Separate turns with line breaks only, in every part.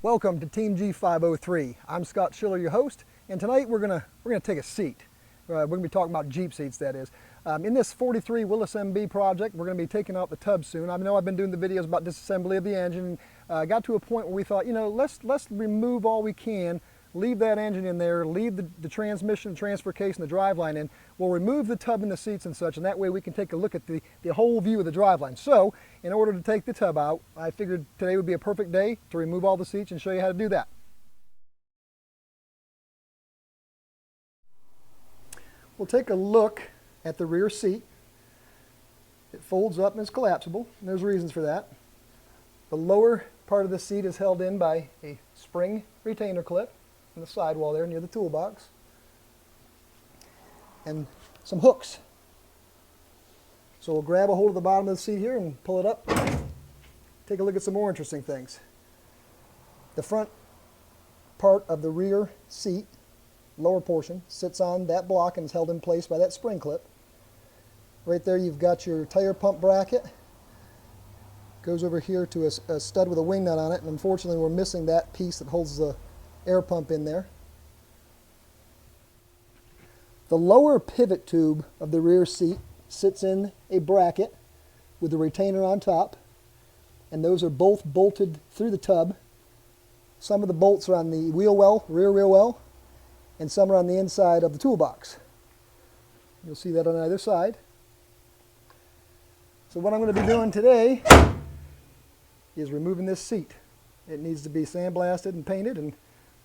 Welcome to Team G503. I'm Scott Schiller, your host, and tonight we're gonna take a seat. We're gonna be talking about Jeep seats, that is. In this 43 Willys MB project, we're gonna be taking out the tub soon. I know I've been doing the videos about disassembly of the engine. Got to a point where we thought, you know, let's remove all we can, leave that engine in there, leave the transmission, transfer case, and the driveline in. We'll remove the tub and the seats and such, and that way we can take a look at the whole view of the driveline. So, in order to take the tub out, I figured today would be a perfect day to remove all the seats and show you how to do that. We'll take a look at the rear seat. It folds up and is collapsible, and there's reasons for that. The lower part of the seat is held in by a spring retainer clip in the sidewall there near the toolbox, and some hooks. So we'll grab a hold of the bottom of the seat here and pull it up. Take a look at some more interesting things. The front part of the rear seat, lower portion, sits on that block and is held in place by that spring clip. Right there you've got your tire pump bracket. Goes over here to a stud with a wing nut on it, and unfortunately we're missing that piece that holds the air pump in there. The lower pivot tube of the rear seat sits in a bracket with a retainer on top, and those are both bolted through the tub. Some of the bolts are on the wheel well, rear wheel well, and some are on the inside of the toolbox. You'll see that on either side. So what I'm going to be doing today is removing this seat. It needs to be sandblasted and painted, and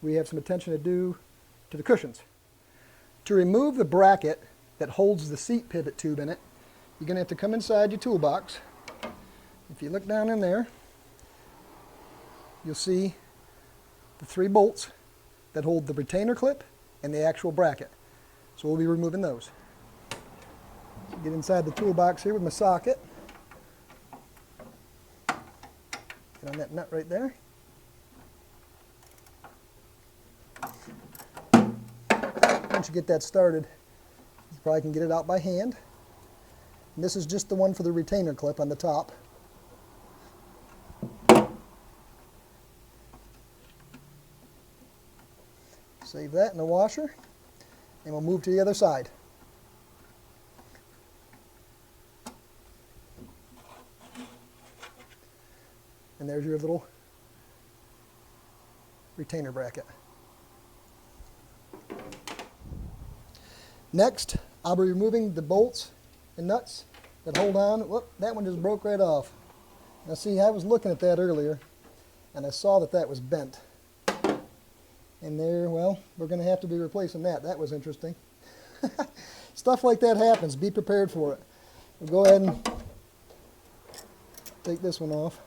we have some attention to do to the cushions. To remove the bracket that holds the seat pivot tube in it, you're going to have to come inside your toolbox. If you look down in there, you'll see the 3 bolts that hold the retainer clip and the actual bracket. So we'll be removing those. So get inside the toolbox here with my socket. Get on that nut right there. Once you get that started, you probably can get it out by hand. And this is just the one for the retainer clip on the top. Save that in the washer, and we'll move to the other side. And there's your little retainer bracket. Next, I'll be removing the bolts and nuts that hold on. Whoop, that one just broke right off. Now see, I was looking at that earlier, and I saw that that was bent. And there, well, we're going to have to be replacing that. That was interesting. Stuff like that happens. Be prepared for it. We'll go ahead and take this one off.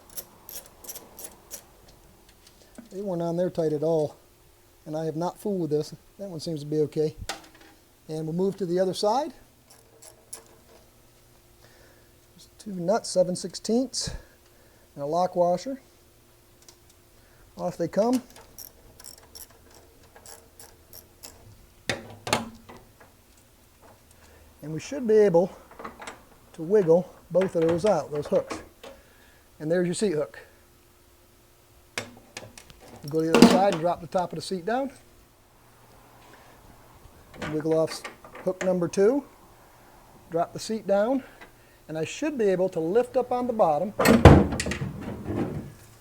They weren't on there tight at all, and I have not fooled with this. That one seems to be okay. And we'll move to the other side. There's 2 nuts, 7/16, and a lock washer. Off they come. And we should be able to wiggle both of those out, those hooks. And there's your seat hook. You go to the other side and drop the top of the seat down. Wiggle off hook number 2. Drop the seat down. And I should be able to lift up on the bottom.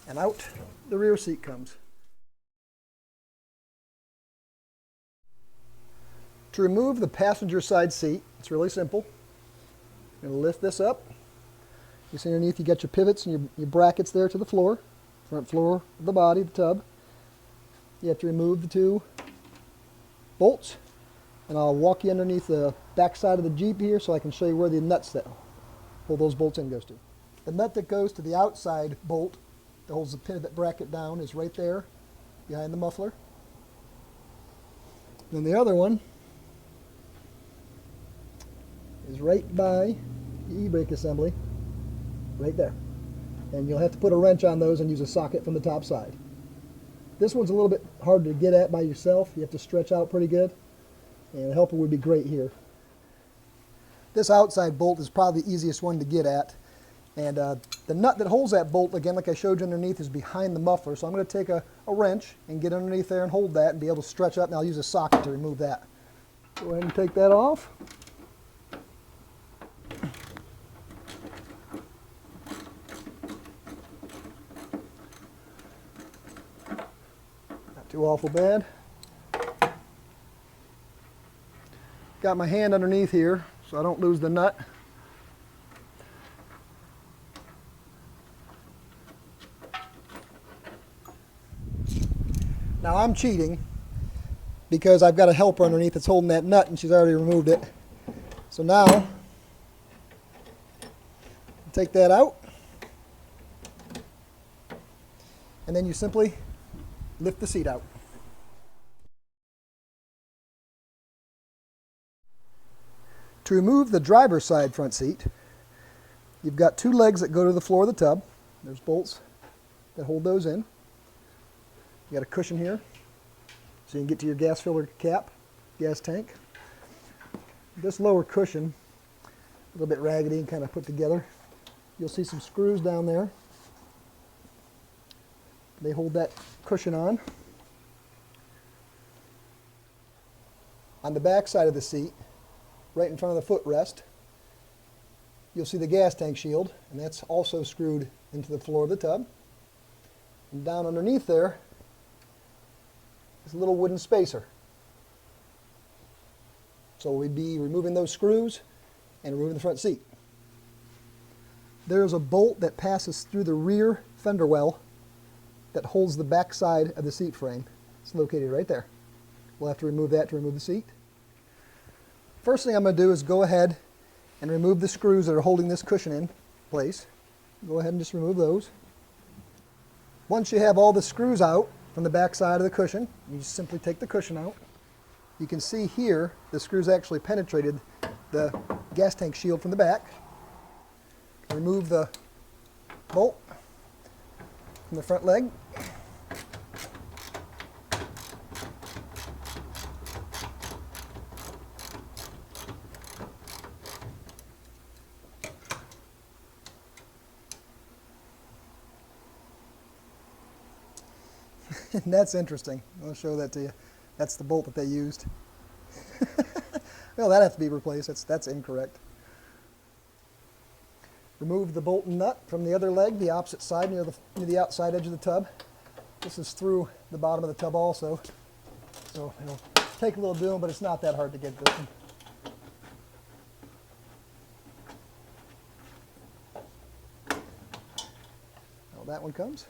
And out the rear seat comes. To remove the passenger side seat, it's really simple. You're going to lift this up. You see underneath you got your pivots and your brackets there to the floor, front floor of the body, the tub. You have to remove the 2 bolts, and I'll walk you underneath the back side of the Jeep here so I can show you where the nuts that pull those bolts in goes to. The nut that goes to the outside bolt that holds the pivot bracket down is right there behind the muffler. Then the other one is right by the e-brake assembly, right there. And you'll have to put a wrench on those and use a socket from the top side. This one's a little bit hard to get at by yourself. You have to stretch out pretty good, and a helper would be great here. This outside bolt is probably the easiest one to get at. And the nut that holds that bolt, again, like I showed you underneath, is behind the muffler. So I'm going to take a wrench and get underneath there and hold that and be able to stretch up. And I'll use a socket to remove that. Go ahead and take that off. Not too awful bad. Got my hand underneath here so I don't lose the nut. Now I'm cheating because I've got a helper underneath that's holding that nut and she's already removed it. So now, take that out. And then you simply lift the seat out. To remove the driver's side front seat, you've got two legs that go to the floor of the tub. There's bolts that hold those in. You got a cushion here so you can get to your gas filler cap, gas tank. This lower cushion, a little bit raggedy and kind of put together. You'll see some screws down there. They hold that cushion on. On the back side of the seat, right in front of the footrest, you'll see the gas tank shield, and that's also screwed into the floor of the tub. And down underneath there is a little wooden spacer. So we'd be removing those screws and removing the front seat. There's a bolt that passes through the rear fender well that holds the back side of the seat frame. It's located right there. We'll have to remove that to remove the seat. First thing I'm going to do is go ahead and remove the screws that are holding this cushion in place. Go ahead and just remove those. Once you have all the screws out from the back side of the cushion, you just simply take the cushion out. You can see here the screws actually penetrated the gas tank shield from the back. Remove the bolt from the front leg. And that's interesting. I'll show that to you. That's the bolt that they used. Well, that has to be replaced. That's incorrect. Remove the bolt and nut from the other leg, the opposite side, near the outside edge of the tub. This is through the bottom of the tub also. So it'll take a little doing, but it's not that hard to get this one. Well, that one comes.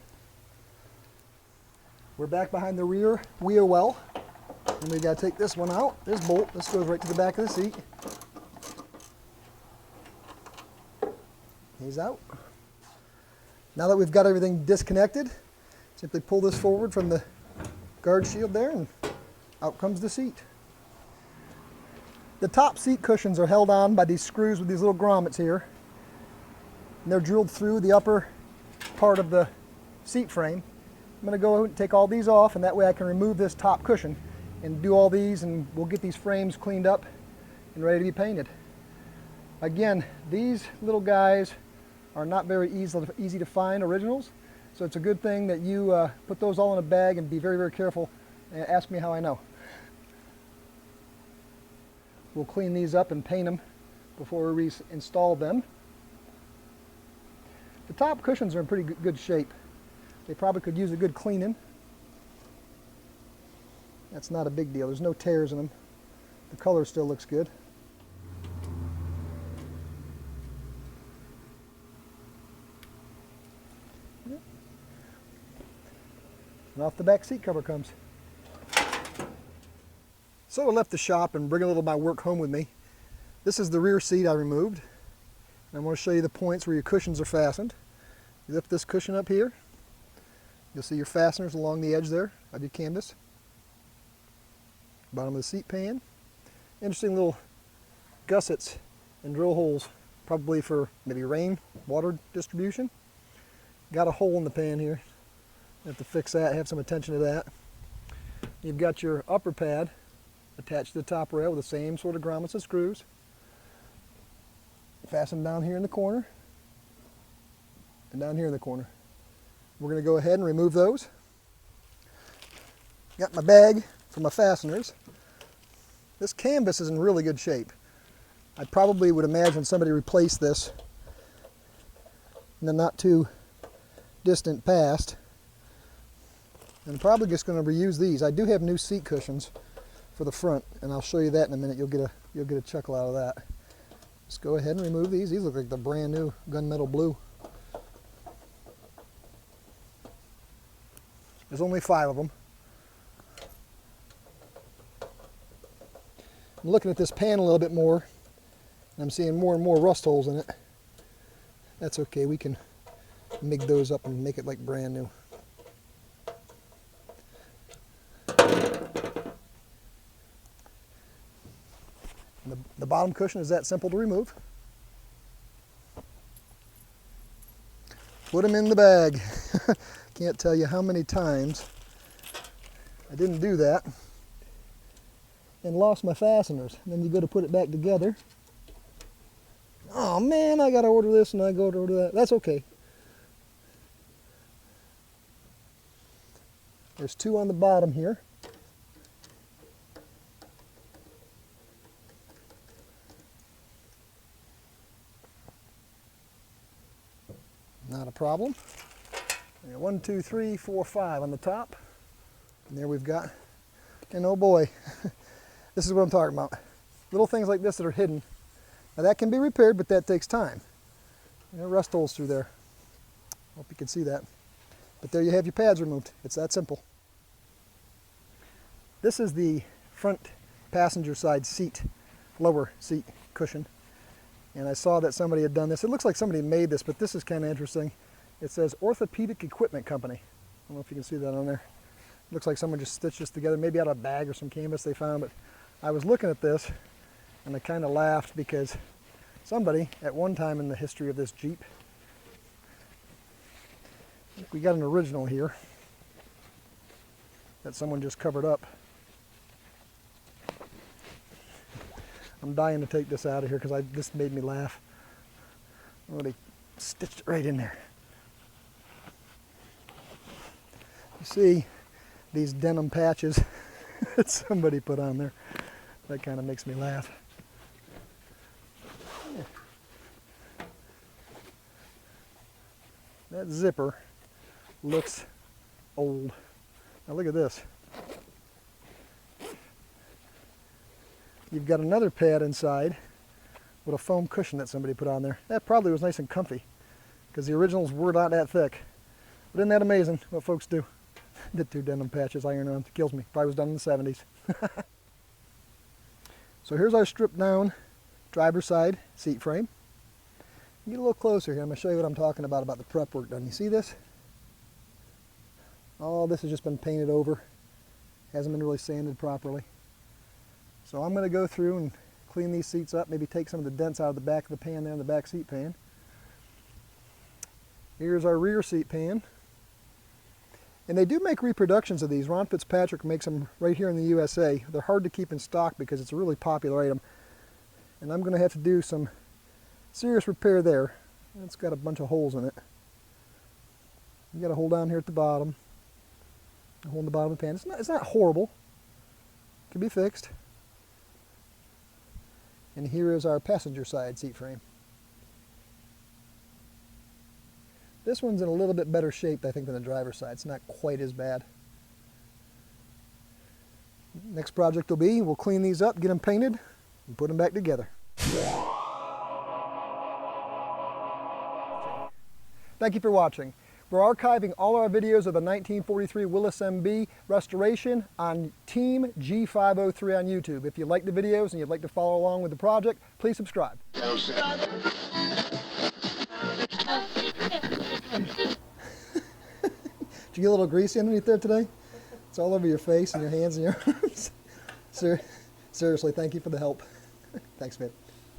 We're back behind the rear wheel well, and we've got to take this one out. This bolt, this goes right to the back of the seat. He's out. Now that we've got everything disconnected, simply pull this forward from the guard shield there, and out comes the seat. The top seat cushions are held on by these screws with these little grommets here, and they're drilled through the upper part of the seat frame. I'm going to go and take all these off, and that way I can remove this top cushion and do all these, and we'll get these frames cleaned up and ready to be painted. Again, these little guys are not very easy to find originals, so it's a good thing that you put those all in a bag and be very, very careful and ask me how I know. We'll clean these up and paint them before we reinstall them. The top cushions are in pretty good shape. They probably could use a good cleaning. That's not a big deal. There's no tears in them. The color still looks good. And off the back seat cover comes. So I left the shop and bring a little of my work home with me. This is the rear seat I removed. And I want to show you the points where your cushions are fastened. You lift this cushion up here. You'll see your fasteners along the edge there of your canvas. Bottom of the seat pan. Interesting little gussets and drill holes, probably for maybe rain, water distribution. Got a hole in the pan here. Have to fix that, have some attention to that. You've got your upper pad attached to the top rail with the same sort of grommets and screws. Fastened down here in the corner. and down here in the corner. We're going to go ahead and remove those. Got my bag for my fasteners. This canvas is in really good shape. I probably would imagine somebody replaced this in the not too distant past. And I'm probably just going to reuse these. I do have new seat cushions for the front, and I'll show you that in a minute. You'll get a chuckle out of that. Just go ahead and remove these. These look like the brand new gunmetal blue. There's only 5 of them. I'm looking at this pan a little bit more, and I'm seeing more and more rust holes in it. That's okay. We can MIG those up and make it like brand new. The bottom cushion is that simple to remove. Put them in the bag. Can't tell you how many times I didn't do that and lost my fasteners. And then you go to put it back together. Oh man, I gotta order this and I go to order that. That's okay. There's 2 on the bottom here. Not a problem. 1, 2, 3, 4, 5 on the top. And there we've got, and oh boy, this is what I'm talking about. Little things like this that are hidden. Now that can be repaired, but that takes time. There are rust holes through there. Hope you can see that. But there you have your pads removed. It's that simple. This is the front passenger side seat, lower seat cushion. And I saw that somebody had done this. It looks like somebody made this, but this is kind of interesting. It says Orthopedic Equipment Company. I don't know if you can see that on there. It looks like someone just stitched this together, maybe out of a bag or some canvas they found. But I was looking at this, and I kind of laughed because somebody, at one time in the history of this Jeep, I think we got an original here that someone just covered up. I'm dying to take this out of here because this made me laugh. Oh, they stitched it right in there. You see these denim patches that somebody put on there. That kind of makes me laugh. Yeah. That zipper looks old. Now look at this. You've got another pad inside with a foam cushion that somebody put on there. That probably was nice and comfy because the originals were not that thick. But isn't that amazing what folks do? The 2 denim patches, iron on, kills me. Probably was done in the 70s. So here's our stripped down driver's side seat frame. Get a little closer here. I'm going to show you what I'm talking about the prep work done. You see this? All this has just been painted over. Hasn't been really sanded properly. So I'm going to go through and clean these seats up, maybe take some of the dents out of the back of the pan there in the back seat pan. Here's our rear seat pan. And they do make reproductions of these. Ron Fitzpatrick makes them right here in the USA. They're hard to keep in stock because it's a really popular item. And I'm going to have to do some serious repair there. It's got a bunch of holes in it. You got a hole down here at the bottom. A hole in the bottom of the pan. It's not horrible. It can be fixed. And here is our passenger side seat frame. This one's in a little bit better shape, I think, than the driver's side. It's not quite as bad. Next project will be, we'll clean these up, get them painted, and put them back together. Thank you for watching. We're archiving all our videos of the 1943 Willys MB restoration on Team G503 on YouTube. If you like the videos and you'd like to follow along with the project, please subscribe. Did you get a little greasy underneath there today? It's all over your face and your hands and your arms. Seriously, thank you for the help. Thanks, man.